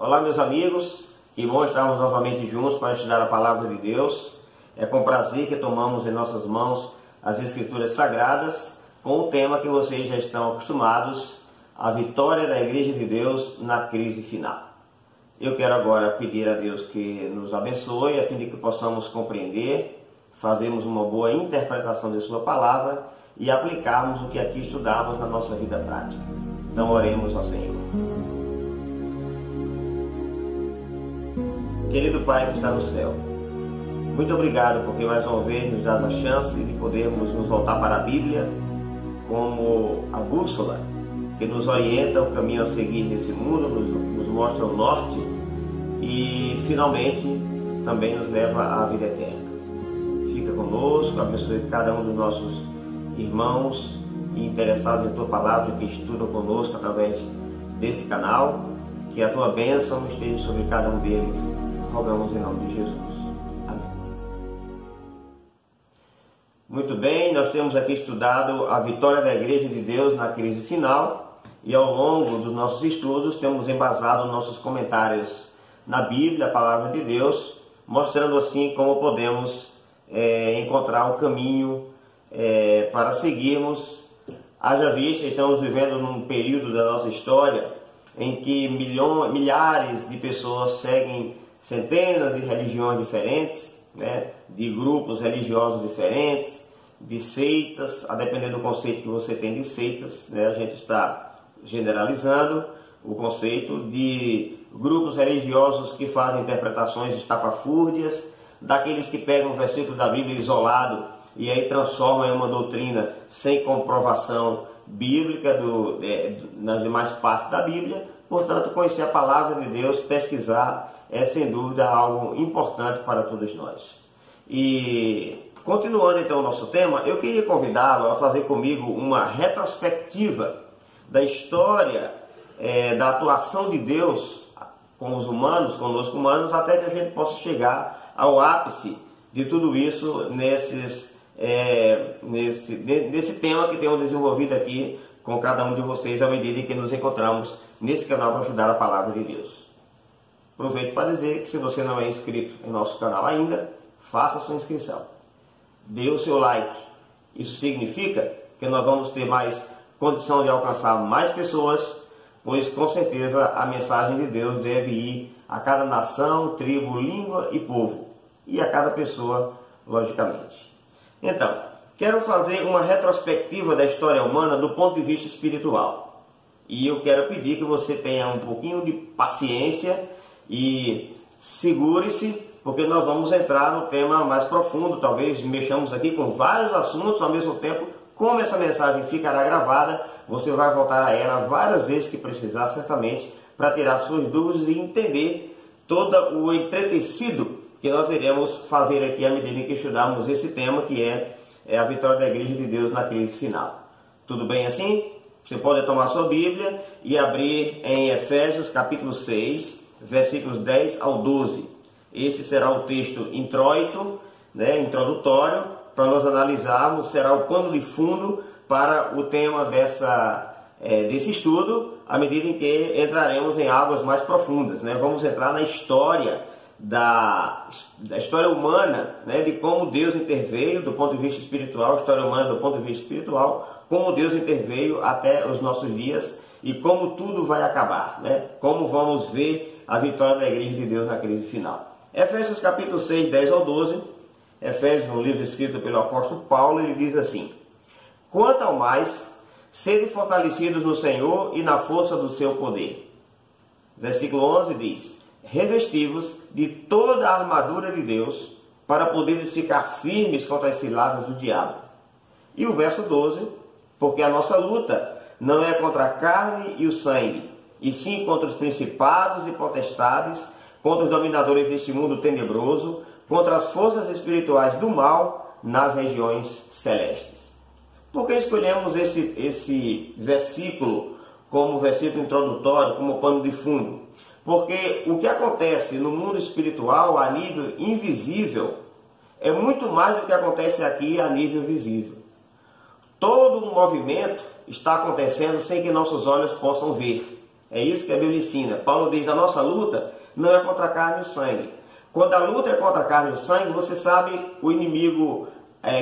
Olá, meus amigos, que bom estarmos novamente juntos para estudar a Palavra de Deus. É com prazer que tomamos em nossas mãos as Escrituras Sagradas, com o tema que vocês já estão acostumados, a vitória da Igreja de Deus na crise final. Eu quero agora pedir a Deus que nos abençoe, a fim de que possamos compreender, fazermos uma boa interpretação de Sua Palavra e aplicarmos o que aqui estudamos na nossa vida prática. Então oremos ao Senhor. Querido Pai que está no céu, muito obrigado porque mais uma vez nos dá a chance de podermos nos voltar para a Bíblia como a bússola que nos orienta o caminho a seguir nesse mundo, nos mostra o norte e finalmente também nos leva à vida eterna. Fica conosco, abençoe cada um dos nossos irmãos e interessados em Tua Palavra que estudam conosco através desse canal, que a Tua bênção esteja sobre cada um deles. Rogamos em nome de Jesus. Amém. Muito bem, nós temos aqui estudado a vitória da Igreja de Deus na crise final e ao longo dos nossos estudos temos embasado nossos comentários na Bíblia, a Palavra de Deus, mostrando assim como podemos encontrar o caminho para seguirmos. Haja vista, estamos vivendo num período da nossa história em que milhares de pessoas seguem centenas de religiões diferentes, de grupos religiosos diferentes, de seitas, a depender do conceito que você tem de seitas, a gente está generalizando o conceito de grupos religiosos que fazem interpretações estapafúrdias, daqueles que pegam um versículo da Bíblia isolado e aí transformam em uma doutrina sem comprovação bíblica nas demais partes da Bíblia. Portanto, conhecer a Palavra de Deus, pesquisar, é sem dúvida algo importante para todos nós. E continuando então o nosso tema, eu queria convidá-lo a fazer comigo uma retrospectiva da história da atuação de Deus com os humanos, conosco humanos, até que a gente possa chegar ao ápice de tudo isso nesse tema que temos desenvolvido aqui com cada um de vocês à medida em que nos encontramos nesse canal para estudar a Palavra de Deus. Aproveito para dizer que se você não é inscrito em nosso canal ainda, faça a sua inscrição. Dê o seu like. Isso significa que nós vamos ter mais condição de alcançar mais pessoas, pois com certeza a mensagem de Deus deve ir a cada nação, tribo, língua e povo, e a cada pessoa, logicamente. Então, quero fazer uma retrospectiva da história humana do ponto de vista espiritual. E eu quero pedir que você tenha um pouquinho de paciência e segure-se, porque nós vamos entrar no tema mais profundo. Talvez mexamos aqui com vários assuntos ao mesmo tempo. Como essa mensagem ficará gravada, você vai voltar a ela várias vezes que precisar, certamente, para tirar suas dúvidas e entender todo o entretecido que nós iremos fazer aqui à medida em que estudarmos esse tema, que é a vitória da Igreja de Deus na crise final. Tudo bem assim? Você pode tomar sua Bíblia e abrir em Efésios capítulo 6, versículos 10 ao 12. Esse será o texto introito, introdutório, para nós analisarmos, será o pano de fundo para o tema desse estudo, à medida em que entraremos em águas mais profundas. Vamos entrar na história da história humana, de como Deus interveio do ponto de vista espiritual, história humana do ponto de vista espiritual, como Deus interveio até os nossos dias e como tudo vai acabar, como vamos ver a vitória da Igreja de Deus na crise final. Efésios capítulo 6, 10 ao 12, Efésios, um livro escrito pelo apóstolo Paulo, ele diz assim: quanto ao mais, sede fortalecidos no Senhor e na força do seu poder. Versículo 11 diz: revesti-vos de toda a armadura de Deus, para poderes ficar firmes contra as ciladas do diabo. E o verso 12: porque a nossa luta não é contra a carne e o sangue, e sim contra os principados e potestades, contra os dominadores deste mundo tenebroso, contra as forças espirituais do mal nas regiões celestes. Por que escolhemos esse versículo como versículo introdutório, como pano de fundo? Porque o que acontece no mundo espiritual a nível invisível é muito mais do que acontece aqui a nível visível. Todo um movimento está acontecendo sem que nossos olhos possam ver. É isso que a Bíblia ensina. Paulo diz, a nossa luta não é contra a carne e o sangue. Quando a luta é contra a carne e o sangue, você sabe o inimigo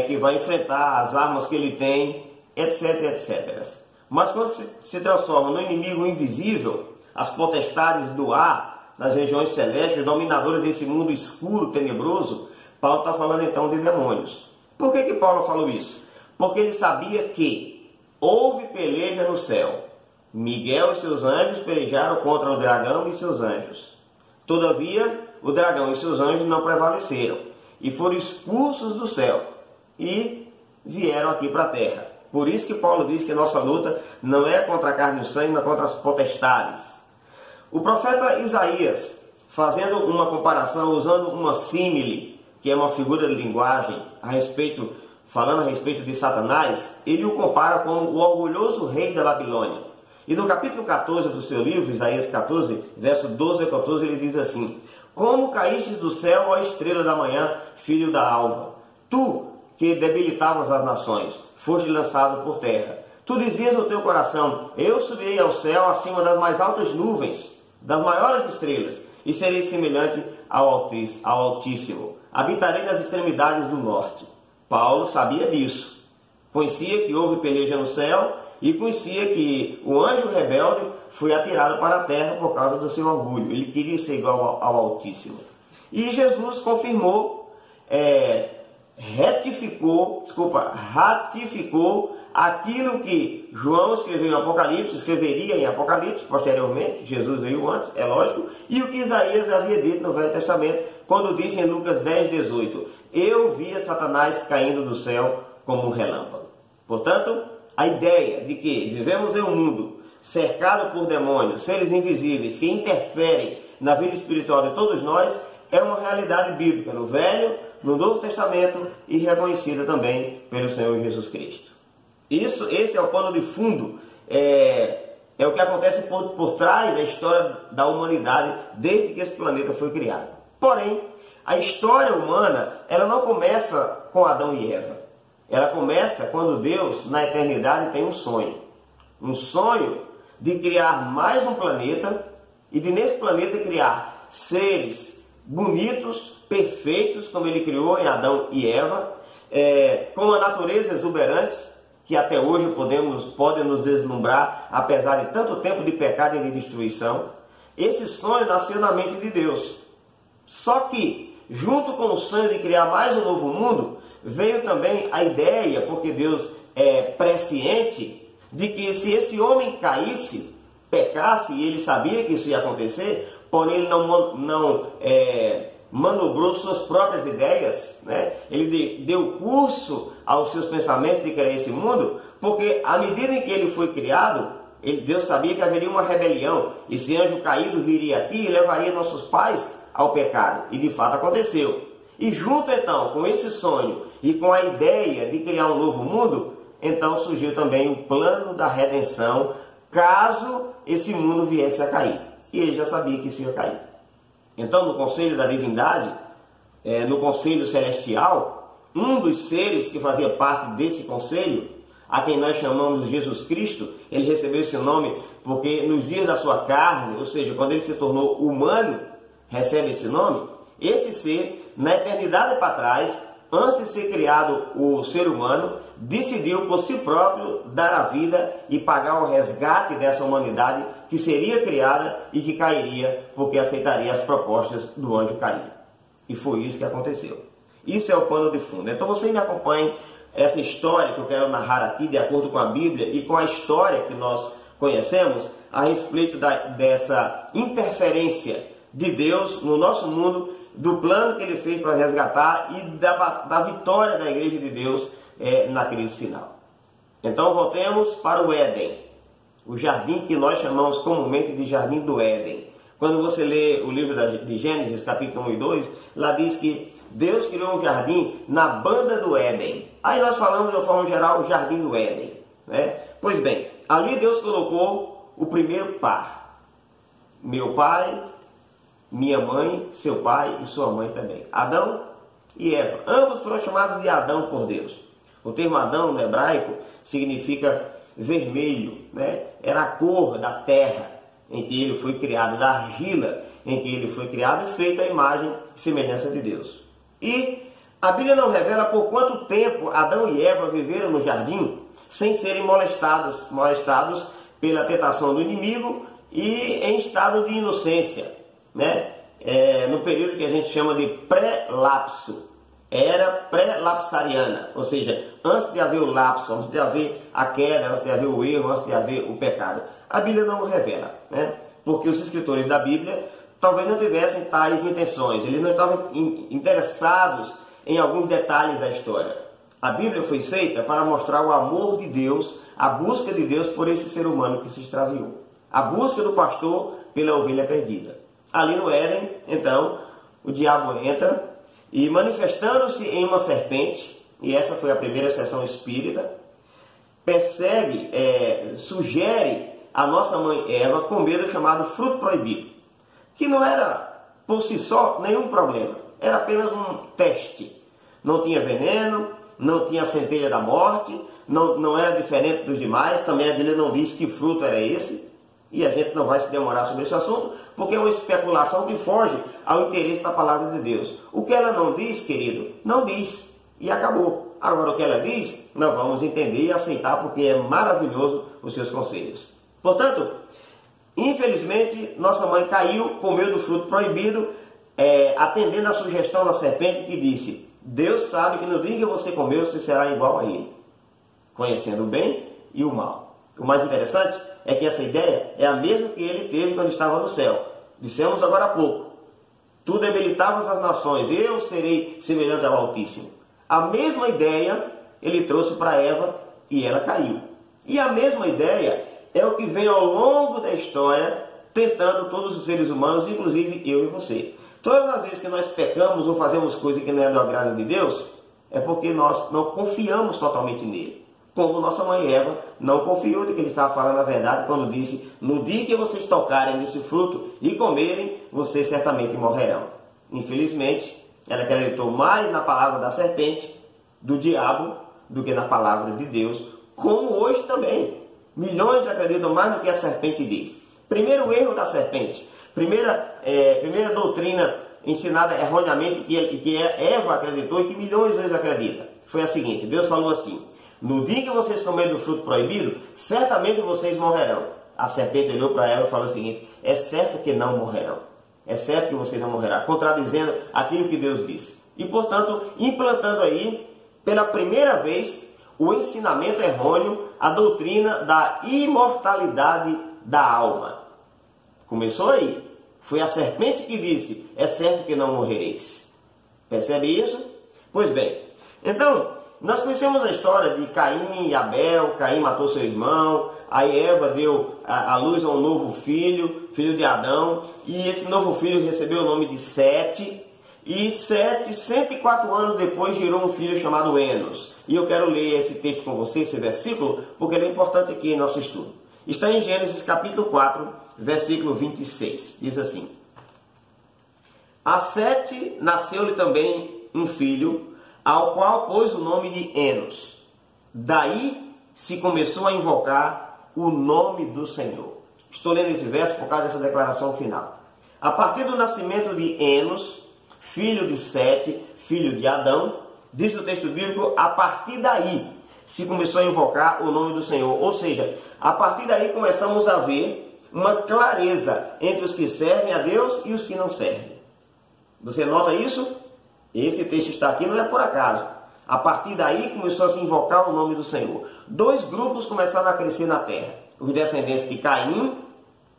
que vai enfrentar, as armas que ele tem, etc, etc. Mas quando se transforma no inimigo invisível, as potestades do ar, nas regiões celestes, dominadoras desse mundo escuro, tenebroso, Paulo está falando então de demônios. Por que Paulo falou isso? Porque ele sabia que houve peleja no céu. Miguel e seus anjos pelejaram contra o dragão e seus anjos. Todavia, o dragão e seus anjos não prevaleceram e foram expulsos do céu e vieram aqui para a terra. Por isso que Paulo diz que a nossa luta não é contra a carne e o sangue, mas contra as potestades. O profeta Isaías, fazendo uma comparação, usando uma símile, que é uma figura de linguagem, falando a respeito de Satanás, ele o compara com o orgulhoso rei da Babilônia. E no capítulo 14 do seu livro, Isaías 14, verso 12 a 14, ele diz assim: como caíste do céu, ó estrela da manhã, filho da alva, tu que debilitavas as nações, foste lançado por terra. Tu dizias no teu coração, eu subirei ao céu acima das mais altas nuvens, das maiores estrelas, e serei semelhante ao Altíssimo. Habitarei nas extremidades do norte. Paulo sabia disso. Conhecia que houve peleja no céu e conhecia que o anjo rebelde foi atirado para a terra por causa do seu orgulho. Ele queria ser igual ao Altíssimo. E Jesus confirmou, ratificou aquilo que João escreveria em Apocalipse, posteriormente, Jesus veio antes, é lógico, e o que Isaías havia dito no Velho Testamento, quando disse em Lucas 10, 18, eu via Satanás caindo do céu como um relâmpago. Portanto, a ideia de que vivemos em um mundo cercado por demônios, seres invisíveis, que interferem na vida espiritual de todos nós, é uma realidade bíblica no Velho, no Novo Testamento e reconhecida também pelo Senhor Jesus Cristo. Esse é o pano de fundo, é o que acontece por trás da história da humanidade desde que esse planeta foi criado. Porém, a história humana, ela não começa com Adão e Eva. Ela começa quando Deus, na eternidade, tem um sonho. Um sonho de criar mais um planeta e de nesse planeta criar seres bonitos, perfeitos, como ele criou em Adão e Eva, com uma natureza exuberante, que até hoje podem nos deslumbrar, apesar de tanto tempo de pecado e de destruição. Esse sonho nasceu na mente de Deus. Só que, junto com o sonho de criar mais um novo mundo, veio também a ideia, porque Deus é presciente, de que se esse homem caísse, pecasse, e ele sabia que isso ia acontecer, porém ele não manobrou suas próprias ideias, né? Ele deu curso aos seus pensamentos de criar esse mundo, porque à medida em que ele foi criado, Deus sabia que haveria uma rebelião, esse anjo caído viria aqui e levaria nossos pais ao pecado, e de fato aconteceu. E junto então com esse sonho e com a ideia de criar um novo mundo, então surgiu também o plano da redenção, caso esse mundo viesse a cair. E ele já sabia que isso ia cair. Então, no conselho da divindade, no conselho celestial, um dos seres que fazia parte desse conselho, a quem nós chamamos de Jesus Cristo, ele recebeu esse nome porque nos dias da sua carne, ou seja, quando ele se tornou humano, recebe esse nome. Esse ser, na eternidade para trás, antes de ser criado o ser humano, decidiu por si próprio dar a vida e pagar o resgate dessa humanidade que seria criada e que cairia porque aceitaria as propostas do anjo caído. E foi isso que aconteceu. Isso é o pano de fundo. Então você me acompanhe essa história que eu quero narrar aqui, de acordo com a Bíblia e com a história que nós conhecemos, a respeito dessa interferência de Deus no nosso mundo, do plano que ele fez para resgatar e da vitória da Igreja de Deus na crise final. Então voltemos para o Éden, o jardim que nós chamamos comumente de Jardim do Éden. Quando você lê o livro de Gênesis, capítulo 1 e 2, lá diz que Deus criou um jardim na banda do Éden. Aí nós falamos de uma forma geral o Jardim do Éden, né? Pois bem, ali Deus colocou o primeiro par. Meu pai, minha mãe, seu pai e sua mãe também. Adão e Eva. Ambos foram chamados de Adão por Deus. O termo Adão no hebraico significa vermelho, né? Era a cor da terra. em que ele foi criado da argila, em que ele foi criado e feito à imagem e semelhança de Deus. E a Bíblia não revela por quanto tempo Adão e Eva viveram no jardim sem serem molestados pela tentação do inimigo e em estado de inocência, né? No período que a gente chama de pré-lapso, era pré-lapsariana, ou seja, antes de haver o lapso, antes de haver a queda, antes de haver o erro, antes de haver o pecado. A Bíblia não o revela, né? Porque os escritores da Bíblia talvez não tivessem tais intenções, eles não estavam interessados em alguns detalhes da história. A Bíblia foi feita para mostrar o amor de Deus, a busca de Deus por esse ser humano que se extraviou, a busca do pastor pela ovelha perdida. Ali no Éden, então, o diabo entra e, manifestando-se em uma serpente, e essa foi a primeira sessão espírita, persegue, sugere a nossa mãe Eva comer o chamado fruto proibido, que não era por si só nenhum problema, era apenas um teste. Não tinha veneno, não tinha a centelha da morte, não era diferente dos demais, também a Bíblia não diz que fruto era esse, e a gente não vai se demorar sobre esse assunto, porque é uma especulação que foge ao interesse da palavra de Deus. O que ela não diz, querido, não diz, e acabou. Agora, o que ela diz, nós vamos entender e aceitar, porque é maravilhoso os seus conselhos. Portanto, infelizmente, nossa mãe caiu, comeu do fruto proibido, atendendo à sugestão da serpente que disse: Deus sabe que no dia que você comeu, você será igual a ele, conhecendo o bem e o mal. O mais interessante é que essa ideia é a mesma que ele teve quando estava no céu. Dissemos agora há pouco: tu debilitavas as nações, eu serei semelhante ao Altíssimo. A mesma ideia ele trouxe para Eva e ela caiu. E a mesma ideia é o que vem ao longo da história tentando todos os seres humanos, inclusive eu e você. Todas as vezes que nós pecamos ou fazemos coisa que não é do agrado de Deus, é porque nós não confiamos totalmente nele. Como nossa mãe Eva não confiou de que ele estava falando a verdade quando disse: no dia que vocês tocarem nesse fruto e comerem, vocês certamente morrerão. Infelizmente, ela acreditou mais na palavra da serpente, do diabo, do que na palavra de Deus, como hoje também. Milhões acreditam mais do que a serpente diz. Primeiro erro da serpente, primeira doutrina ensinada erroneamente que Eva acreditou e que milhões hoje acreditam, foi a seguinte: Deus falou assim: no dia que vocês comerem do fruto proibido, certamente vocês morrerão. A serpente olhou para ela e falou o seguinte: é certo que não morrerão. É certo que você não morrerá, contradizendo aquilo que Deus disse. E, portanto, implantando aí, pela primeira vez, o ensinamento errôneo, a doutrina da imortalidade da alma. Começou aí. Foi a serpente que disse: é certo que não morrereis. Percebe isso? Pois bem, então, nós conhecemos a história de Caim e Abel. Caim matou seu irmão, aí Eva deu à luz a um novo filho, filho de Adão, e esse novo filho recebeu o nome de Sete, e Sete, 104 anos depois, gerou um filho chamado Enos. E eu quero ler esse texto com você, esse versículo, porque ele é importante aqui em nosso estudo. Está em Gênesis capítulo 4, versículo 26, diz assim: a Sete nasceu-lhe também um filho, ao qual pôs o nome de Enos. Daí se começou a invocar o nome do Senhor. Estou lendo esse verso por causa dessa declaração final. A partir do nascimento de Enos, filho de Sete, filho de Adão, diz o texto bíblico, a partir daí se começou a invocar o nome do Senhor. Ou seja, a partir daí começamos a ver uma clareza entre os que servem a Deus e os que não servem. Você nota isso? Esse texto está aqui, não é por acaso. A partir daí começou a se invocar o nome do Senhor. Dois grupos começaram a crescer na terra. Os descendentes de Caim,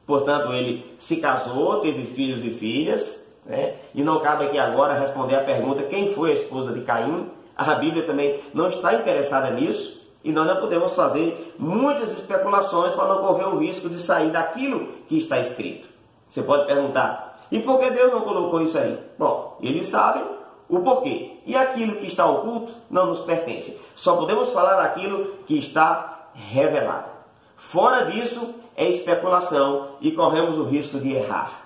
portanto ele se casou, teve filhos e filhas, né? E não cabe aqui agora responder a pergunta: quem foi a esposa de Caim? A Bíblia também não está interessada nisso, e nós não podemos fazer muitas especulações para não correr o risco de sair daquilo que está escrito. Você pode perguntar: e por que Deus não colocou isso aí? Bom, ele sabe o porquê. E aquilo que está oculto não nos pertence. Só podemos falar daquilo que está revelado. Fora disso é especulação e corremos o risco de errar.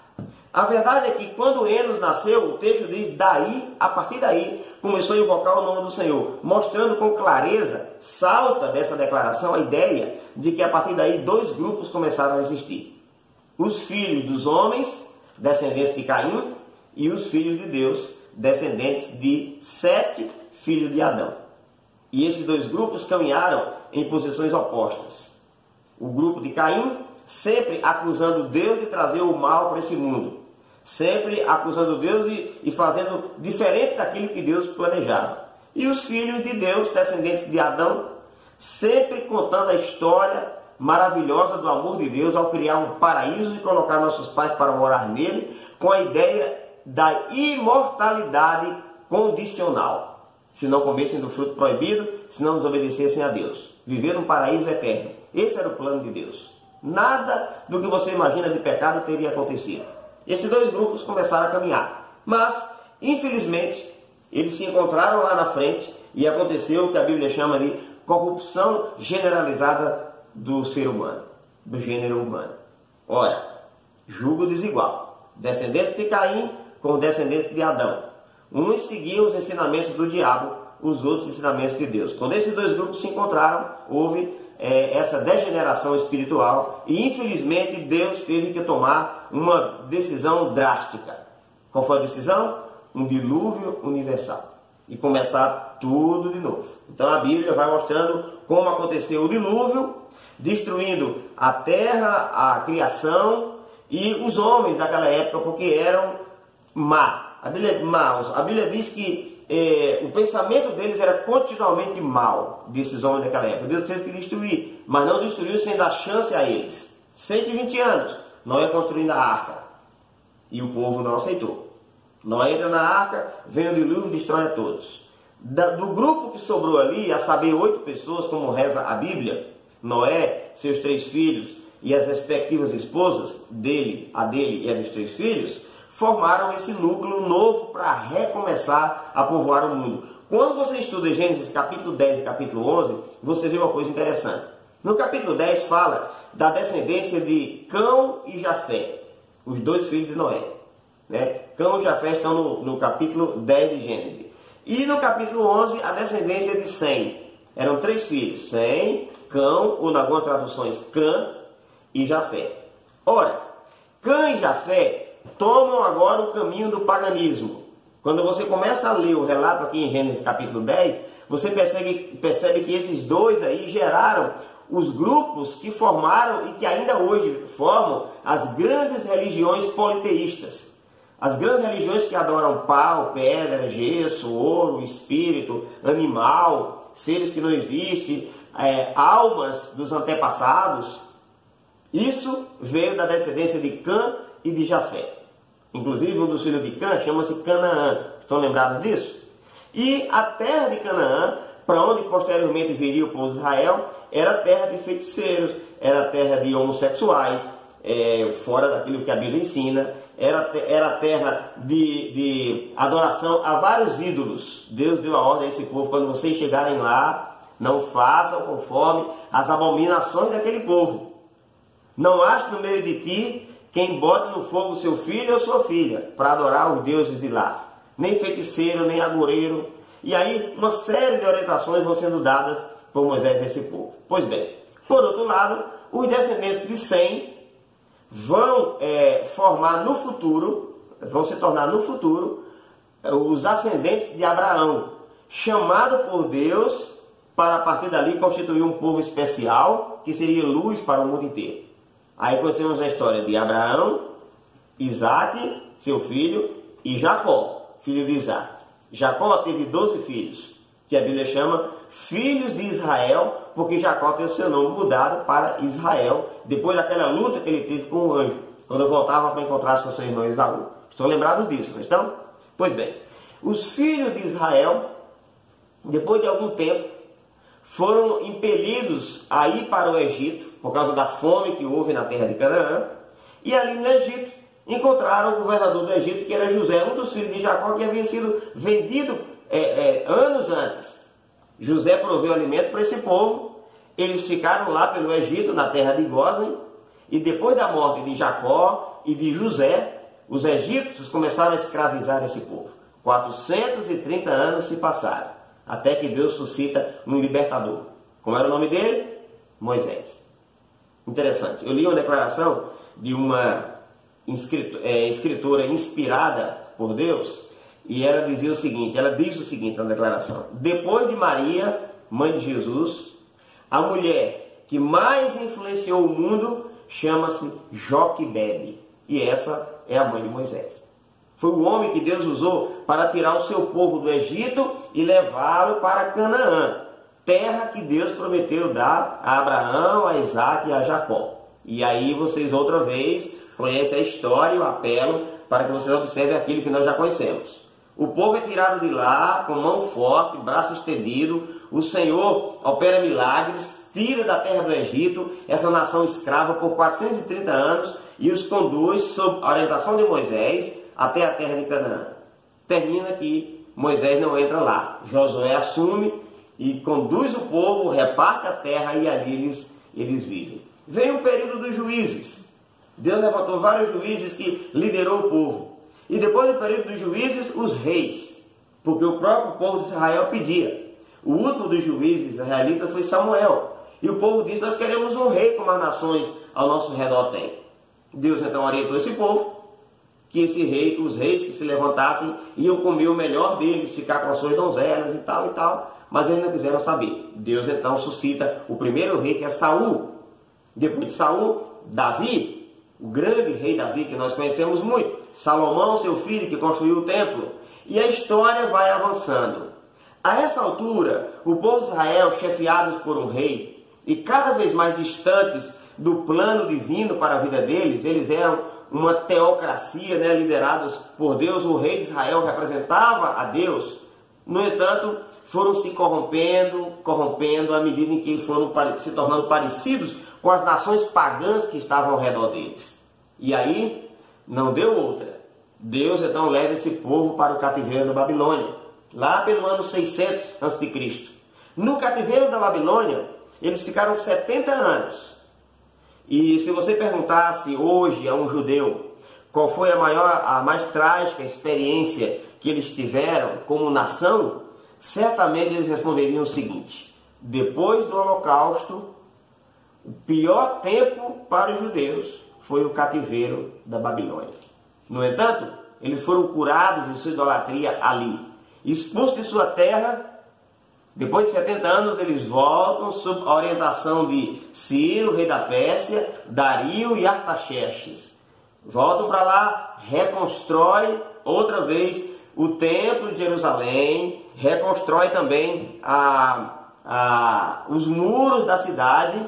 A verdade é que quando Enos nasceu, o texto diz: daí, a partir daí, começou a invocar o nome do Senhor, mostrando com clareza, salta dessa declaração a ideia de que a partir daí dois grupos começaram a existir. os filhos dos homens, descendentes de Caim, e os filhos de Deus, descendentes de Sete, filho de Adão. E esses dois grupos caminharam em posições opostas. O grupo de Caim, sempre acusando Deus de trazer o mal para esse mundo. Sempre acusando Deus e fazendo diferente daquilo que Deus planejava. E os filhos de Deus, descendentes de Adão, sempre contando a história maravilhosa do amor de Deus ao criar um paraíso e colocar nossos pais para morar nele, com a ideia da imortalidade condicional. Se não comessem do fruto proibido, se não desobedecessem a Deus. Viver num paraíso eterno. Esse era o plano de Deus. Nada do que você imagina de pecado teria acontecido. Esses dois grupos começaram a caminhar. Mas, infelizmente, eles se encontraram lá na frente e aconteceu o que a Bíblia chama de corrupção generalizada do ser humano, do gênero humano. Ora, julgo desigual. Descendentes de Caim com descendentes de Adão. Uns seguiam os ensinamentos do diabo, os outros ensinamentos de Deus. Quando esses dois grupos se encontraram, houve essa degeneração espiritual e, infelizmente, Deus teve que tomar uma decisão drástica. Qual foi a decisão? Um dilúvio universal. E começar tudo de novo. Então a Bíblia vai mostrando como aconteceu o dilúvio, destruindo a terra, a criação e os homens daquela época, porque eram maus. A Bíblia diz que o pensamento deles era continuamente mau, desses homens daquela época. Deus teve que destruir, mas não destruiu sem dar chance a eles. 120 anos, Noé construindo a arca. E o povo não aceitou. Noé entra na arca, vem o dilúvio e destrói a todos. Do grupo que sobrou ali, a saber 8 pessoas, como reza a Bíblia, Noé, seus 3 filhos e as respectivas esposas dele e a dos 3 filhos, formaram esse núcleo novo para recomeçar a povoar o mundo. Quando você estuda Gênesis capítulo 10 e capítulo 11, você vê uma coisa interessante. No capítulo 10 fala da descendência de Cão e Jafé, os 2 filhos de Noé. Cão e Jafé estão no capítulo 10 de Gênesis. E no capítulo 11, a descendência de Sem. Eram 3 filhos, Sem, Cão, ou em algumas traduções, Cã e Jafé. Ora, Cã e Jafé tomam agora o caminho do paganismo. Quando você começa a ler o relato aqui em Gênesis capítulo 10, você percebe que esses dois aí geraram os grupos que formaram e que ainda hoje formam as grandes religiões politeístas. As grandes religiões que adoram pau, pedra, gesso, ouro, espírito, animal, seres que não existem, almas dos antepassados. Isso veio da descendência de Cã e de Jafé. Inclusive, um dos filhos de Cã chama-se Canaã. Estão lembrados disso? E a terra de Canaã, para onde posteriormente viria o povo de Israel, era terra de feiticeiros, era terra de homossexuais, fora daquilo que a Bíblia ensina, era terra de adoração a vários ídolos. Deus deu a ordem a esse povo: quando vocês chegarem lá, não façam conforme as abominações daquele povo. Não ache no meio de ti quem bote no fogo seu filho ou sua filha, para adorar os deuses de lá. Nem feiticeiro, nem agoureiro. E aí, uma série de orientações vão sendo dadas por Moisés a esse povo. Pois bem, por outro lado, os descendentes de Sem vão formar no futuro, vão se tornar no futuro, os ascendentes de Abraão, chamado por Deus para a partir dali constituir um povo especial, que seria luz para o mundo inteiro. Aí conhecemos a história de Abraão, Isaac, seu filho, e Jacó, filho de Isaac. Jacó teve 12 filhos, que a Bíblia chama filhos de Israel, porque Jacó tem o seu nome mudado para Israel, depois daquela luta que ele teve com o anjo, quando voltava para encontrar-se com seu irmão Esaú. Estão lembrados disso, não estão? Pois bem, os filhos de Israel, depois de algum tempo, foram impelidos a ir para o Egito, por causa da fome que houve na terra de Canaã, e ali no Egito encontraram o governador do Egito, que era José, um dos filhos de Jacó, que havia sido vendido anos antes. José proveu alimento para esse povo, eles ficaram lá pelo Egito, na terra de Gósen, e depois da morte de Jacó e de José, os egípcios começaram a escravizar esse povo. 430 anos se passaram, até que Deus suscita um libertador. Como era o nome dele? Moisés. Interessante. Eu li uma declaração de uma escritora inspirada por Deus, e ela dizia o seguinte, ela diz o seguinte na declaração: depois de Maria, mãe de Jesus, a mulher que mais influenciou o mundo chama-se Joquebede, e essa é a mãe de Moisés. Foi o homem que Deus usou para tirar o seu povo do Egito e levá-lo para Canaã, terra que Deus prometeu dar a Abraão, a Isaac e a Jacó. E aí vocês outra vez conhecem a história e eu apelo para que vocês observem aquilo que nós já conhecemos. O povo é tirado de lá com mão forte, braço estendido. O Senhor opera milagres, tira da terra do Egito essa nação escrava por 430 anos e os conduz, sob a orientação de Moisés, até a terra de Canaã. Termina que Moisés não entra lá. Josué assume e conduz o povo, reparte a terra e ali eles vivem. Vem o período dos juízes. Deus levantou vários juízes que liderou o povo. E depois do período dos juízes, os reis. Porque o próprio povo de Israel pedia. O último dos juízes israelitas foi Samuel. E o povo disse: nós queremos um rei como as nações ao nosso redor têm. Deus então orientou esse povo que os reis que se levantassem iam comer o melhor deles, ficar com as suas donzelas e tal, mas eles não quiseram saber. Deus então suscita o primeiro rei, que é Saul. Depois de Saul, Davi, o grande rei Davi, que nós conhecemos muito. Salomão, seu filho, que construiu o templo. E a história vai avançando. A essa altura, o povo de Israel, chefiados por um rei, e cada vez mais distantes do plano divino para a vida deles, eles eram uma teocracia, liderados por Deus. O rei de Israel representava a Deus. No entanto, foram se corrompendo à medida em que foram se tornando parecidos com as nações pagãs que estavam ao redor deles. E aí, não deu outra. Deus então leva esse povo para o cativeiro da Babilônia, lá pelo ano 600 a.C. No cativeiro da Babilônia, eles ficaram 70 anos. E se você perguntasse hoje a um judeu qual foi a mais trágica experiência que eles tiveram como nação, certamente eles responderiam o seguinte: depois do Holocausto, o pior tempo para os judeus foi o cativeiro da Babilônia. No entanto, eles foram curados de sua idolatria ali. Expulsos de sua terra, depois de 70 anos, eles voltam sob a orientação de Ciro, rei da Pérsia, Dario e Artaxerxes. Voltam para lá, reconstrói outra vez o templo de Jerusalém, reconstrói também os muros da cidade,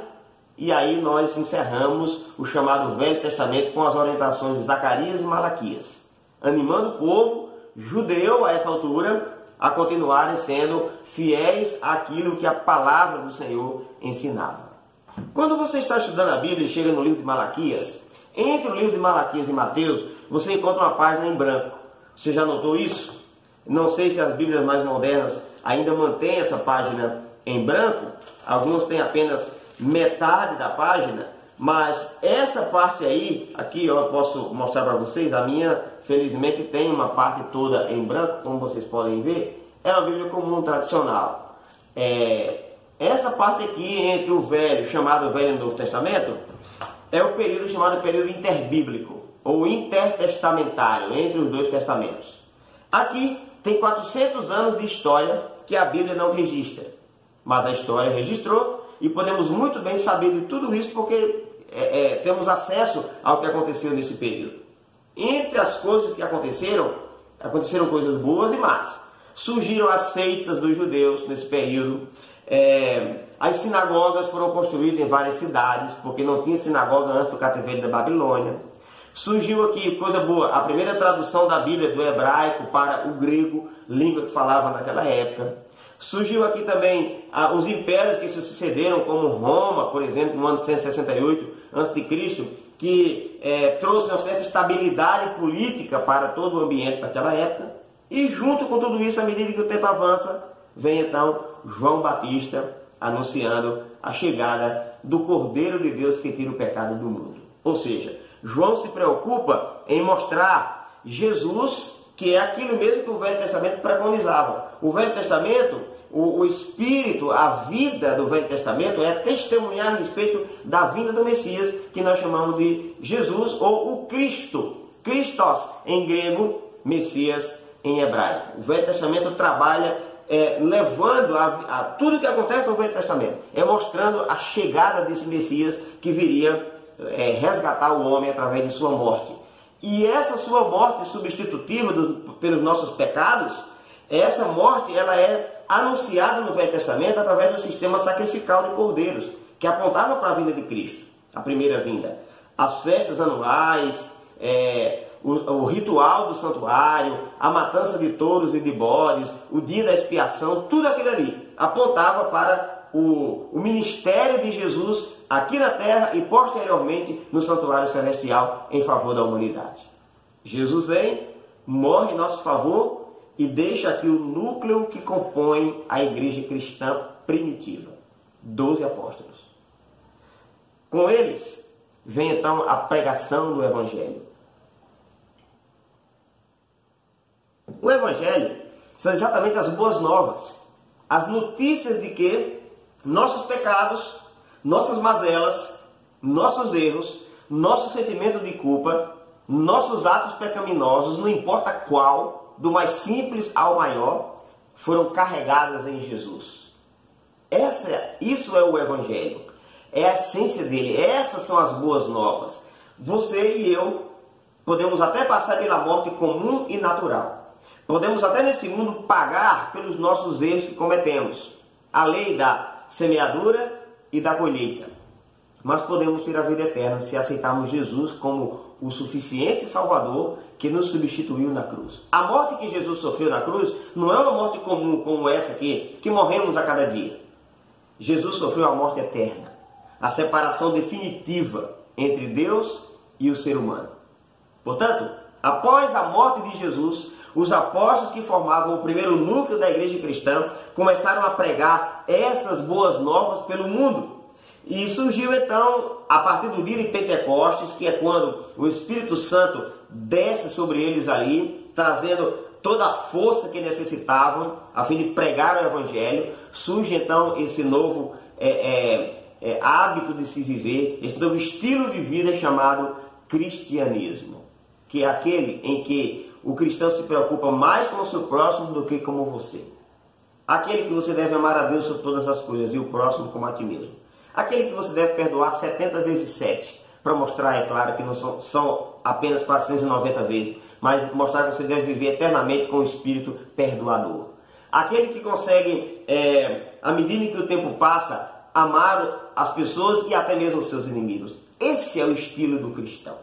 e aí nós encerramos o chamado Velho Testamento com as orientações de Zacarias e Malaquias, animando o povo judeu a essa altura a continuarem sendo fiéis àquilo que a palavra do Senhor ensinava. Quando você está estudando a Bíblia e chega no livro de Malaquias, entre o livro de Malaquias e Mateus, você encontra uma página em branco. Você já notou isso? Não sei se as Bíblias mais modernas ainda mantêm essa página em branco. Alguns têm apenas metade da página, mas essa parte aí, aqui eu posso mostrar para vocês, a minha felizmente tem uma parte toda em branco, como vocês podem ver, é uma Bíblia comum tradicional. Essa parte aqui entre o Velho, chamado Velho e Novo Testamento, é o período chamado período interbíblico, ou intertestamentário, entre os dois testamentos. Aqui tem 400 anos de história que a Bíblia não registra, mas a história registrou e podemos muito bem saber de tudo isso porque temos acesso ao que aconteceu nesse período. Entre as coisas que aconteceram coisas boas e más. Surgiram as seitas dos judeus nesse período. As sinagogas foram construídas em várias cidades, porque não tinha sinagoga antes do cativeiro da Babilônia. Surgiu aqui, coisa boa, a primeira tradução da Bíblia do hebraico para o grego, língua que falava naquela época. Surgiu aqui também os impérios que se sucederam, como Roma, por exemplo, no ano 168 a.C., que trouxe uma certa estabilidade política para todo o ambiente daquela época. E junto com tudo isso, à medida que o tempo avança, vem então João Batista anunciando a chegada do Cordeiro de Deus que tira o pecado do mundo. Ou seja, João se preocupa em mostrar Jesus que é aquilo mesmo que o Velho Testamento preconizava. O Velho Testamento, o Espírito, a vida do Velho Testamento é testemunhar a respeito da vinda do Messias, que nós chamamos de Jesus ou o Cristo. Christos em grego, Messias em hebraico. O Velho Testamento trabalha levando a tudo que acontece no Velho Testamento, mostrando a chegada desse Messias que viria resgatar o homem através de sua morte. E essa sua morte substitutiva pelos nossos pecados, essa morte ela é anunciada no Velho Testamento através do sistema sacrificial de cordeiros, que apontava para a vinda de Cristo, a primeira vinda. As festas anuais, o ritual do santuário, a matança de touros e de bodes, o dia da expiação, tudo aquilo ali apontava para o ministério de Jesus aqui na terra e posteriormente no santuário celestial em favor da humanidade. Jesus vem, morre em nosso favor e deixa aqui o núcleo que compõe a igreja cristã primitiva, 12 apóstolos. Com eles vem então a pregação do Evangelho. O Evangelho são exatamente as boas novas, as notícias de que nossos pecados, nossas mazelas, nossos erros, nosso sentimento de culpa, nossos atos pecaminosos, não importa qual, do mais simples ao maior, foram carregadas em Jesus. Isso é o Evangelho, é a essência dele, essas são as boas novas. Você e eu podemos até passar pela morte comum e natural. Podemos até nesse mundo pagar pelos nossos erros que cometemos. A lei da semeadura e da colheita. Mas podemos ter a vida eterna se aceitarmos Jesus como o suficiente Salvador que nos substituiu na cruz. A morte que Jesus sofreu na cruz não é uma morte comum como essa aqui, que morremos a cada dia. Jesus sofreu a morte eterna, a separação definitiva entre Deus e o ser humano. Portanto, após a morte de Jesus, os apóstolos que formavam o primeiro núcleo da igreja cristã começaram a pregar essas boas novas pelo mundo. E surgiu então, a partir do dia de Pentecostes, que é quando o Espírito Santo desce sobre eles ali, trazendo toda a força que necessitavam a fim de pregar o Evangelho, surge então esse novo hábito de se viver, esse novo estilo de vida chamado cristianismo, que é aquele em que o cristão se preocupa mais com o seu próximo do que com você. Aquele que você deve amar a Deus sobre todas as coisas e o próximo como a ti mesmo. Aquele que você deve perdoar 70 vezes 7, para mostrar, é claro, que não são apenas 490 vezes, mas mostrar que você deve viver eternamente com o espírito perdoador. Aquele que consegue, à medida que o tempo passa, amar as pessoas e até mesmo os seus inimigos. Esse é o estilo do cristão.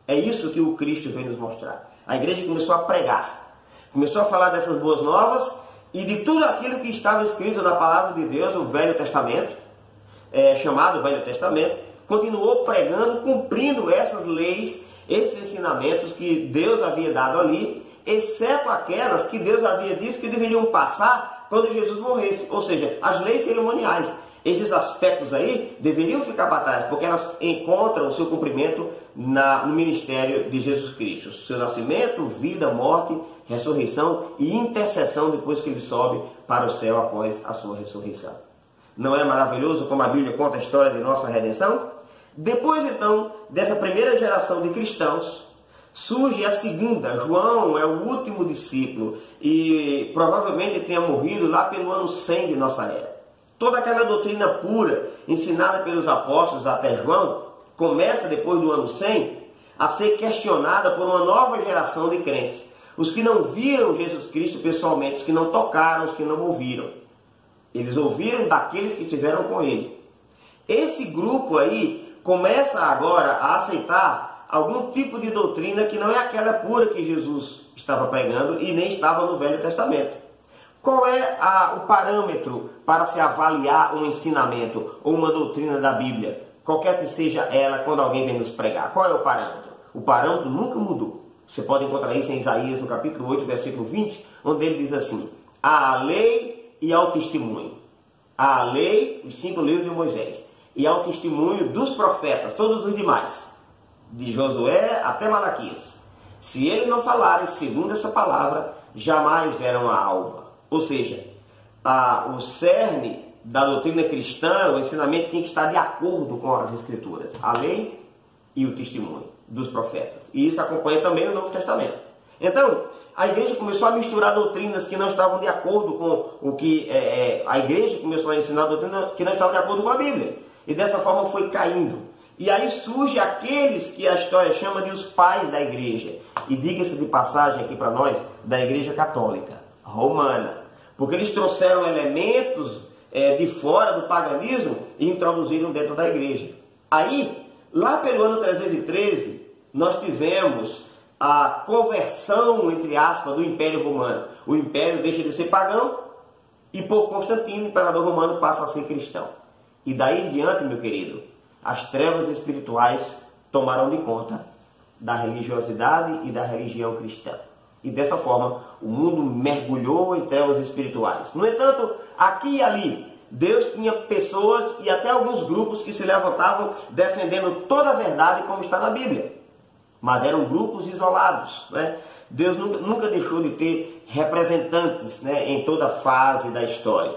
É isso que o Cristo veio nos mostrar. A igreja começou a pregar, começou a falar dessas boas novas e de tudo aquilo que estava escrito na palavra de Deus, no Velho Testamento, chamado Velho Testamento, continuou pregando, cumprindo essas leis, esses ensinamentos que Deus havia dado ali, exceto aquelas que Deus havia dito que deveriam passar quando Jesus morresse, ou seja, as leis cerimoniais. Esses aspectos aí deveriam ficar para trás, porque elas encontram o seu cumprimento no ministério de Jesus Cristo. Seu nascimento, vida, morte, ressurreição e intercessão depois que ele sobe para o céu após a sua ressurreição. Não é maravilhoso como a Bíblia conta a história de nossa redenção? Depois então dessa primeira geração de cristãos, surge a segunda. João é o último discípulo e provavelmente tenha morrido lá pelo ano 100 de nossa era. Toda aquela doutrina pura ensinada pelos apóstolos até João começa depois do ano 100 a ser questionada por uma nova geração de crentes. Os que não viram Jesus Cristo pessoalmente, os que não tocaram, os que não ouviram. Eles ouviram daqueles que estiveram com ele. Esse grupo aí começa agora a aceitar algum tipo de doutrina que não é aquela pura que Jesus estava pregando e nem estava no Velho Testamento. Qual é o parâmetro para se avaliar um ensinamento ou uma doutrina da Bíblia? Qualquer que seja ela, quando alguém vem nos pregar. Qual é o parâmetro? O parâmetro nunca mudou. Você pode encontrar isso em Isaías, no capítulo 8, versículo 20, onde ele diz assim: há a lei e ao testemunho. Há a lei, os 5 livros de Moisés, e ao testemunho dos profetas, todos os demais, de Josué até Malaquias. se eles não falarem segundo essa palavra, jamais verão a alva. Ou seja, o cerne da doutrina cristã, o ensinamento tem que estar de acordo com as Escrituras, a lei e o testemunho dos profetas. E isso acompanha também o Novo Testamento. Então, a igreja começou a misturar doutrinas que não estavam de acordo com o que... a igreja começou a ensinar doutrinas que não estavam de acordo com a Bíblia. E dessa forma foi caindo. E aí surge aqueles que a história chama de os pais da igreja. E diga-se de passagem aqui para nós, da igreja católica, romana. Porque eles trouxeram elementos de fora do paganismo e introduziram dentro da igreja. Aí, lá pelo ano 313, nós tivemos a conversão, entre aspas, do Império Romano. O Império deixa de ser pagão e por Constantino, o imperador romano, passa a ser cristão. E daí em diante, meu querido, as trevas espirituais tomaram de conta da religiosidade e da religião cristã. E dessa forma, o mundo mergulhou em trevas espirituais. No entanto, aqui e ali, Deus tinha pessoas e até alguns grupos que se levantavam defendendo toda a verdade como está na Bíblia. Mas eram grupos isolados, né? Deus nunca deixou de ter representantes, né, em toda fase da história.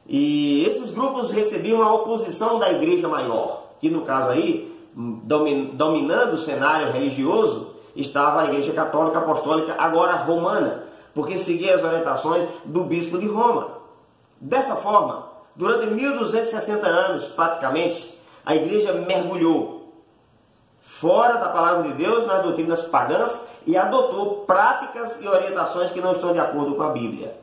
E esses grupos recebiam a oposição da igreja maior, que no caso aí, dominando o cenário religioso, estava a igreja católica apostólica, agora romana, porque seguia as orientações do bispo de Roma. Dessa forma, durante 1260 anos, praticamente, a igreja mergulhou fora da palavra de Deus, nas doutrinas pagãs, e adotou práticas e orientações que não estão de acordo com a Bíblia.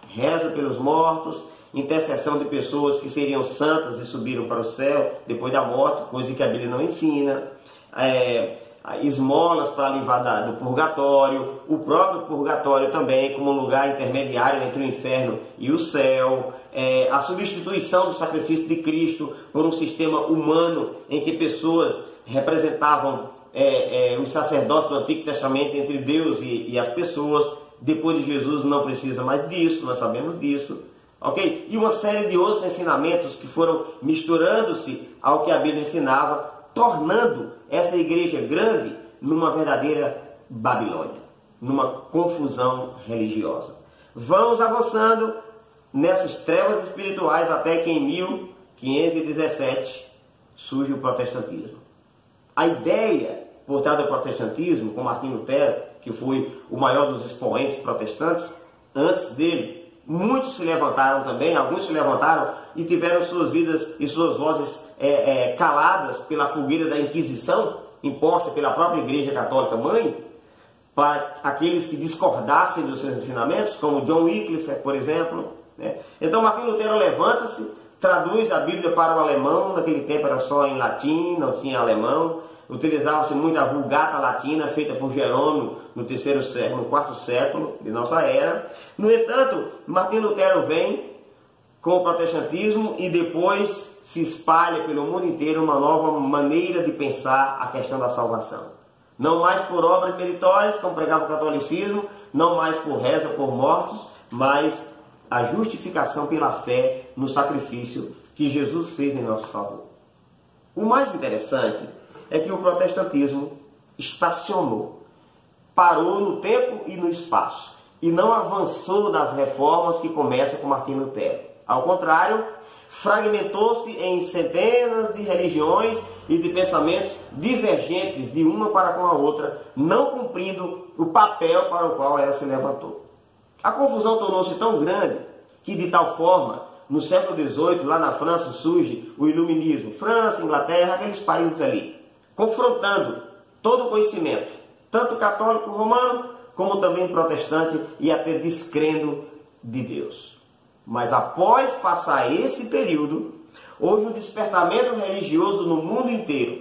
Reza pelos mortos, intercessão de pessoas que seriam santas e subiram para o céu depois da morte, coisa que a Bíblia não ensina. Esmolas para livrar do purgatório, o próprio purgatório também como um lugar intermediário entre o inferno e o céu, a substituição do sacrifício de Cristo por um sistema humano em que pessoas representavam os sacerdotes do Antigo Testamento entre Deus e as pessoas. Depois de Jesus não precisa mais disso, nós sabemos disso. Okay? E uma série de outros ensinamentos que foram misturando-se ao que a Bíblia ensinava, tornando essa igreja grande numa verdadeira Babilônia, numa confusão religiosa. Vamos avançando nessas trevas espirituais até que em 1517 surge o protestantismo. A ideia por trás do protestantismo, com Martinho Lutero, que foi o maior dos expoentes protestantes, antes dele, muitos se levantaram também, alguns se levantaram e tiveram suas vidas e suas vozes caladas pela fogueira da Inquisição, imposta pela própria Igreja Católica Mãe, para aqueles que discordassem dos seus ensinamentos, como John Wycliffe, por exemplo. Né? Então Martinho Lutero levanta-se, traduz a Bíblia para o alemão, naquele tempo era só em latim, não tinha alemão, utilizava-se muito a Vulgata Latina, feita por Jerônimo no quarto século de nossa era. No entanto, Martinho Lutero vem com o protestantismo e depois se espalha pelo mundo inteiro uma nova maneira de pensar a questão da salvação. Não mais por obras meritórias, como pregava o catolicismo, não mais por reza por mortos, mas a justificação pela fé no sacrifício que Jesus fez em nosso favor. O mais interessante é que o protestantismo estacionou, parou no tempo e no espaço, e não avançou nas reformas que começam com Martinho Lutero. Ao contrário, fragmentou-se em centenas de religiões e de pensamentos divergentes de uma para com a outra, não cumprindo o papel para o qual ela se levantou. A confusão tornou-se tão grande que, de tal forma, no século XVIII, lá na França, surge o iluminismo. França, Inglaterra, aqueles países ali, confrontando todo o conhecimento, tanto católico romano, como também protestante, e até descrendo de Deus. Mas após passar esse período, houve um despertamento religioso no mundo inteiro.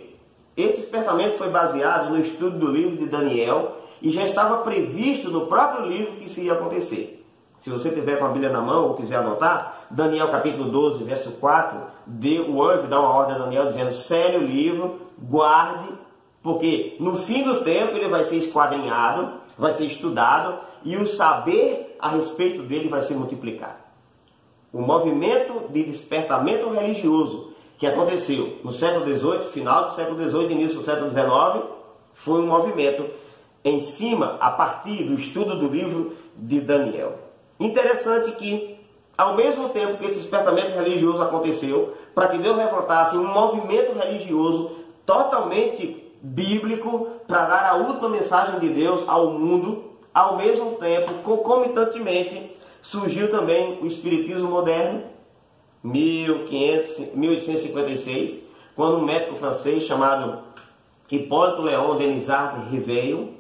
Esse despertamento foi baseado no estudo do livro de Daniel e já estava previsto no próprio livro que isso ia acontecer. Se você tiver com a Bíblia na mão ou quiser anotar, Daniel capítulo 12, verso 4, o anjo dá uma ordem a Daniel dizendo: sele o livro, guarde, porque no fim do tempo ele vai ser esquadrinhado, vai ser estudado e o saber a respeito dele vai se multiplicar. O movimento de despertamento religioso que aconteceu no século XVIII, final do século XVIII e início do século XIX, foi um movimento em cima, a partir do estudo do livro de Daniel. Interessante que, ao mesmo tempo que esse despertamento religioso aconteceu, para que Deus levantasse um movimento religioso totalmente bíblico para dar a última mensagem de Deus ao mundo, ao mesmo tempo, concomitantemente, surgiu também o Espiritismo moderno, 1856, quando um médico francês chamado Hipólito Léon Denisard Rivail,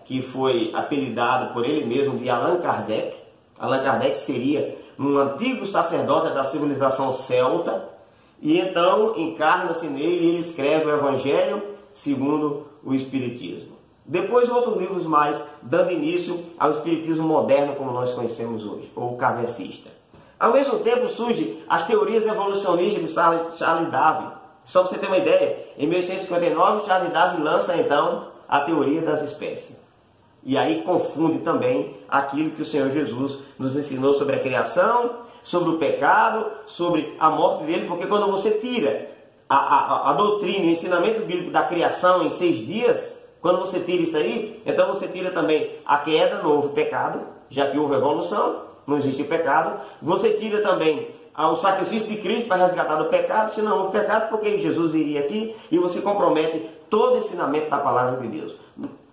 que foi apelidado por ele mesmo de Allan Kardec. Allan Kardec seria um antigo sacerdote da civilização celta, e então encarna-se nele e ele escreve o Evangelho segundo o Espiritismo. Depois outros livros mais, dando início ao Espiritismo moderno como nós conhecemos hoje, ou kardecista. Ao mesmo tempo surgem as teorias evolucionistas de Charles Darwin. Só para você ter uma ideia, em 1859 Charles Darwin lança então a teoria das espécies. E aí confunde também aquilo que o Senhor Jesus nos ensinou sobre a criação, sobre o pecado, sobre a morte dele, porque quando você tira a doutrina, o ensinamento bíblico da criação em 6 dias, quando você tira isso aí, então você tira também a queda, não houve pecado, já que houve evolução, não existe pecado. Você tira também o sacrifício de Cristo para resgatar do pecado, se não houve pecado, porque Jesus iria aqui, e você compromete todo o ensinamento da palavra de Deus.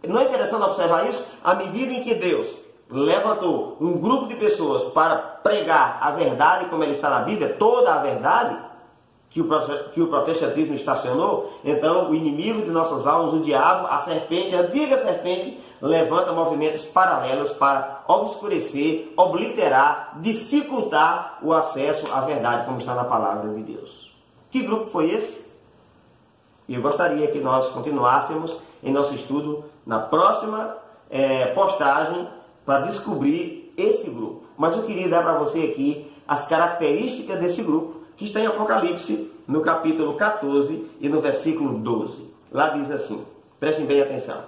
Não é interessante observar isso? À medida em que Deus levantou um grupo de pessoas para pregar a verdade como ela está na Bíblia, toda a verdade que o protestantismo estacionou, então o inimigo de nossas almas, o diabo, a serpente, a antiga serpente, levanta movimentos paralelos para obscurecer, obliterar, dificultar o acesso à verdade como está na palavra de Deus. Que grupo foi esse? E eu gostaria que nós continuássemos em nosso estudo na próxima postagem para descobrir esse grupo. Mas eu queria dar para você aqui as características desse grupo, que está em Apocalipse, no capítulo 14 e no versículo 12. Lá diz assim, prestem bem atenção.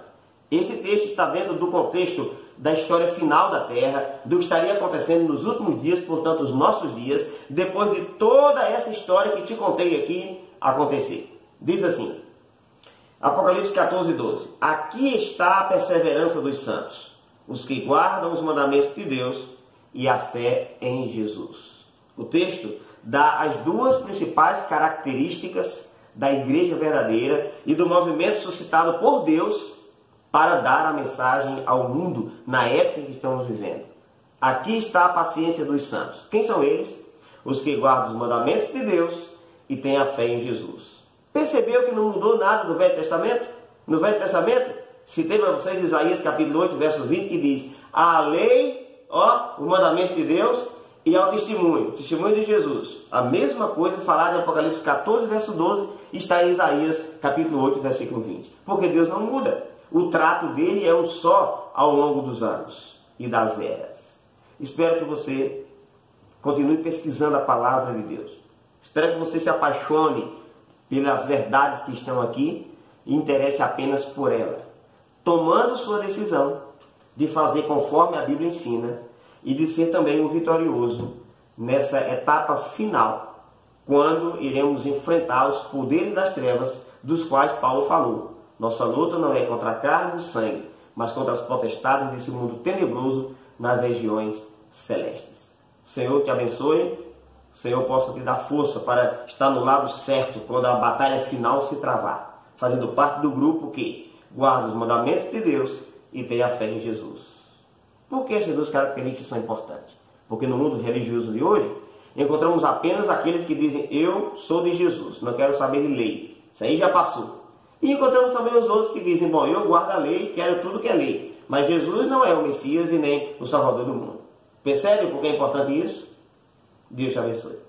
Esse texto está dentro do contexto da história final da Terra, do que estaria acontecendo nos últimos dias, portanto, os nossos dias, depois de toda essa história que te contei aqui acontecer. Diz assim, Apocalipse 14, 12. Aqui está a perseverança dos santos, os que guardam os mandamentos de Deus e a fé em Jesus. O texto dá as duas principais características da igreja verdadeira e do movimento suscitado por Deus para dar a mensagem ao mundo na época que estamos vivendo. Aqui está a paciência dos santos. Quem são eles? Os que guardam os mandamentos de Deus e têm a fé em Jesus. Percebeu que não mudou nada do Velho Testamento? No Velho Testamento, citei para vocês Isaías capítulo 8, verso 20, que diz: a lei, o mandamento de Deus e ao testemunho de Jesus. A mesma coisa falada em Apocalipse 14, verso 12, está em Isaías capítulo 8, versículo 20. Porque Deus não muda. O trato dele é um só ao longo dos anos e das eras. Espero que você continue pesquisando a palavra de Deus. Espero que você se apaixone pelas verdades que estão aqui e interesse apenas por ela, tomando sua decisão de fazer conforme a Bíblia ensina e de ser também um vitorioso nessa etapa final, quando iremos enfrentar os poderes das trevas dos quais Paulo falou. Nossa luta não é contra a carne e sangue, mas contra as potestades desse mundo tenebroso nas regiões celestes. O Senhor te abençoe. O Senhor possa te dar força para estar no lado certo quando a batalha final se travar, fazendo parte do grupo que guarda os mandamentos de Deus e tem a fé em Jesus. Por que essas duas características são importantes? Porque no mundo religioso de hoje, encontramos apenas aqueles que dizem: eu sou de Jesus, não quero saber de lei. Isso aí já passou. E encontramos também os outros que dizem: bom, eu guardo a lei, quero tudo que é lei. Mas Jesus não é o Messias e nem o Salvador do mundo. Percebe por que é importante isso? Deus te abençoe.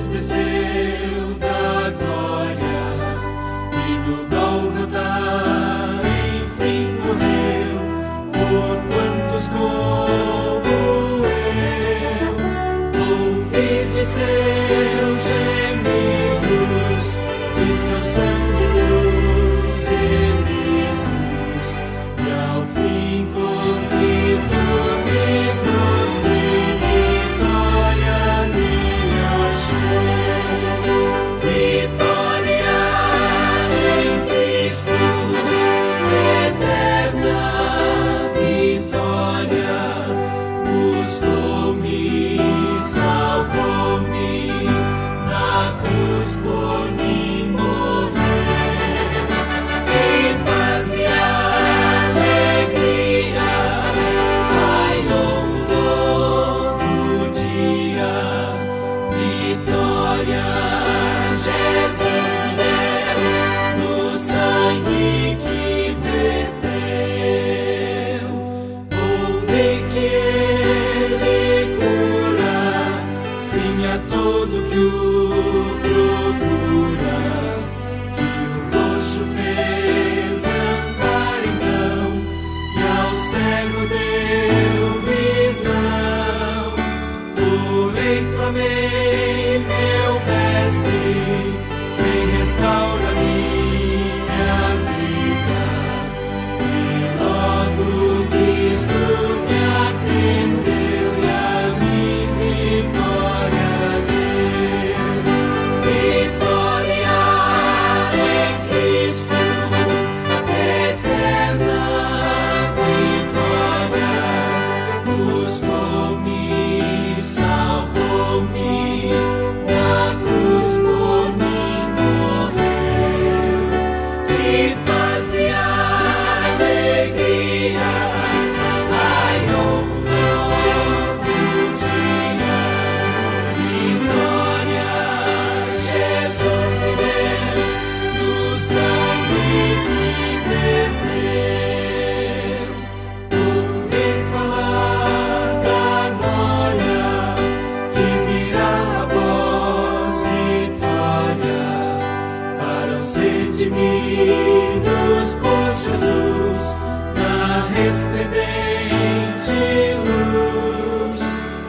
Jesus desceu da glória e no Gólgota enfim morreu por quantos como eu. Ouvide seus gemidos, de seu sangue os remidos, e ao fim contrito me prostrei, vitória me achei. Vitória em Cristo, eterna vitória, buscou-me, salvou-me, na cruz por mim morreu. Em paz e alegria, ai, um novo dia, vitória Jesus me deu, no sangue que verteu. Ouvi que Ele cura, sim, a todo que o procura, que o coxo fez andar então, e ao cego deu visão. Porém clamei, meu mestre, vem restaura minha vida. E logo Cristo me atendeu e a mim vitória deu. Vitória em Cristo, eterna vitória, buscou-me, salvou-me, na cruz por mim morreu. Que paz e alegria, ai, um novo dia, vitória Jesus me deu, no sangue que verteu. Ouvi falar da glória que virá após vitória, para os redimidos por Jesus, na resplendente luz,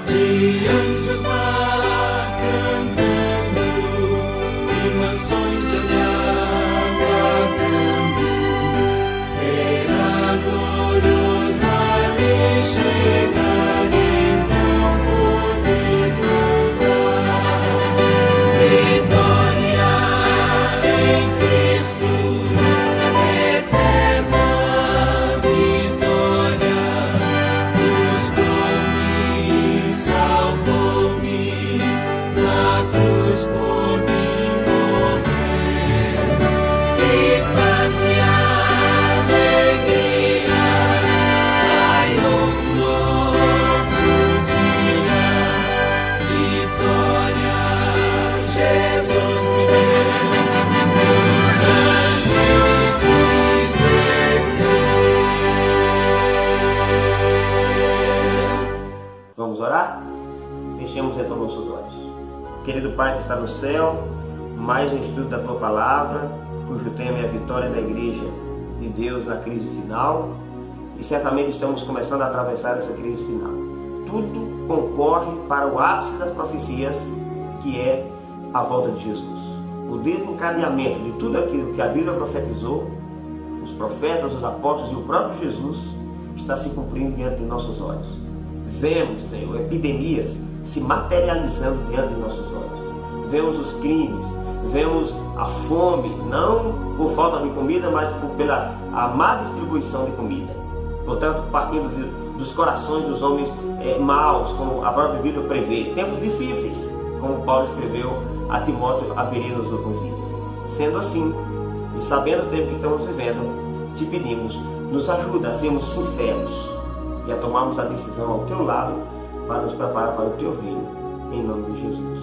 de anjos lá cantando, e mansões já me aguardando. Será glorioso ali chegar, então poder voltar. Vitória em Cristo, eterna vitória, buscou-me, salvou-me, na cruz por mim morreu. Que paz e alegria, ai, um novo dia, vitória Jesus me deu, no sangue que verteu. Vamos orar? Fechemos então nossos olhos. Querido Pai que está no céu, mais um estudo da Tua Palavra, cujo tema é a vitória da Igreja de Deus na crise final, e certamente estamos começando a atravessar essa crise final. Tudo concorre para o ápice das profecias, que é a volta de Jesus. O desencadeamento de tudo aquilo que a Bíblia profetizou, os profetas, os apóstolos e o próprio Jesus, está se cumprindo diante de nossos olhos. Vemos, Senhor, epidemias se materializando diante de nossos olhos. Vemos os crimes, vemos a fome, não por falta de comida, mas pela a má distribuição de comida. Portanto, partindo dos corações dos homens maus, como a própria Bíblia prevê. Tempos difíceis, como Paulo escreveu a Timóteo, haveria nos últimos dias. Sendo assim, e sabendo o tempo que estamos vivendo, te pedimos, nos ajuda a sermos sinceros e a tomarmos a decisão ao teu lado para nos preparar para o teu reino, em nome de Jesus.